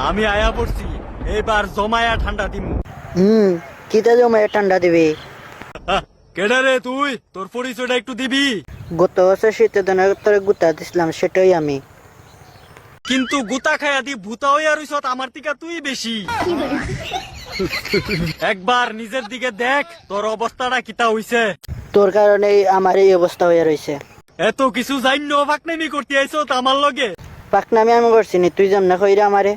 আমি আয়া পড়ছি, এবার জমায়া ঠান্ডা দিমু। কিতা জমায়া ঠান্ডা দিবি? কেডা রে তুই? তোর পরিচয়টা একটু দিবি। গত বছর শীতের দিনে তোরে গুতা দিছিলাম, সেটাই আমি। কিন্তু গুতা খায়া দি ভূতা হইয়া রইছত আমার টিকা তুই বেশি। একবার নিজের দিকে দেখ, তোর অবস্থাটা কিতা হইছে। তোর কারণেই আমার এই অবস্থা হয়ে রয়েছে। এত কিছু জাইন্য ফাকনামি করতে আইছত আমার লগে। পাকনামি আমি করছি নি, তুই যেমন কইরা আমারে।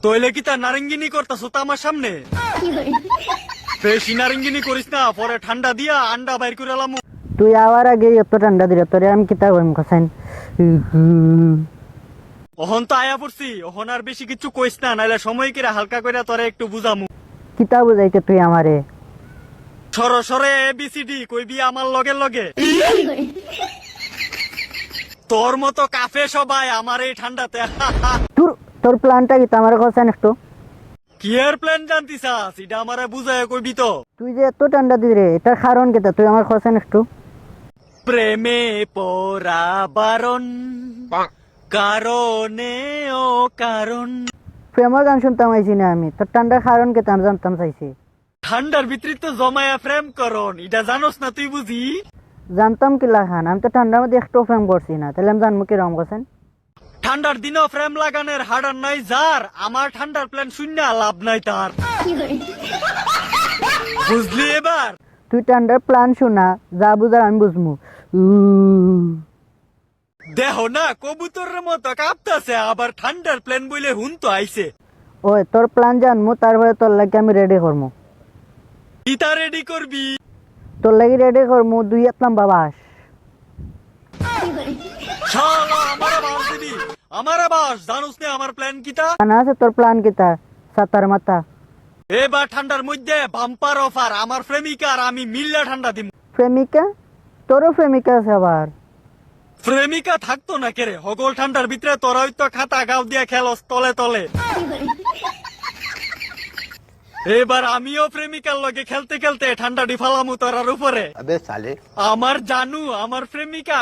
তইলে কিতা নারেঙ্গিনি করতাছত আমার সামনে? বেশি নারেঙ্গিনি করিস না, পরে ঠান্ডা দিয়া আন্ডা বাইর করে এলাম। তুই আওয়ার আগে এত ঠান্ডা দিলে তোরে আমি কিতা কইম কছেন? অহন তো আয়া পড়ছি, অহন আর বেশি কিছু কইস না, নাইলে সময় কিরা হালকা কইরা তোরে একটু বুঝামু। কিতা বুঝাইতে তুই আমারে? সরে সরে এবিসিডি কইবি আমার লগে লগে। তোর মতো কাফে সবাই আমার এই ঠান্ডাতে। তোর প্ল্যানটা কিতা আমারে কছেন একটু? কি এর প্ল্যান জানতিছাস? এটা আমারে বুঝায় কইবি তো। তুই যে এত ঠান্ডা দিলি রে, এটার কারণ কিতা তুই আমার কছেন একটু? প্রেমে পড়া বারণ, কারণে ও কারণ। প্রেমের গান শুনতাম আইছি না আমি, তোর ঠান্ডার কারণ কিতা আমি জানতাম চাইছি। ঠান্ডার ভিতরে তো জমায়া প্রেম করন, এটা জানোস না তুই বুঝি? জানতাম কি লাখান, আমি তো ঠান্ডার মধ্যে একটু প্রেম করছি না, তাহলে আমি জানবো কি রকম কছেন? ঠান্ডার দিনও প্রেম লাগানের হাড়ার নাই যার, আমার ঠান্ডার প্ল্যান শূন্য লাভ নাই তার। বুঝলি এবার? তুই ঠান্ডার প্ল্যান শোনা, যা বুঝার আমি বুঝমু। দেহ না কবুতরের মতো কাঁপতাছে, আবার ঠান্ডার প্ল্যান বলে হুন তো আইছে। ওই তোর প্ল্যান জানমু, তারপরে তোর লাগে আমি রেডি করমু। কিতা রেডি করবি? তোর লাগি রেডি করমু 2 লম্বা বাস। শালা আমারে বাস দিবি, আমারে বাস। জানোস না আমার প্ল্যান কিতা? জানা আছে তোর প্ল্যান কিতা? সাতার মাথা। এবার ঠান্ডার মধ্যে বাম্পার অফার, আমার প্রেমিকা আর আমি মিল্লা ঠান্ডা দিম। প্রেমিকা? তোরও প্রেমিকা আছে আবার? প্রেমিকা থাকতো না কেরে, হগল ঠান্ডার ভিতরে তোরা তো খাতা গাও দিয়া খেলস তলে তলে। এবার আমিও প্রেমিকার লগে খেলতে খেলতে ঠান্ডা ডিফালামু তোরার উপরে। अबे साले আমার জানু, আমার প্রেমিকা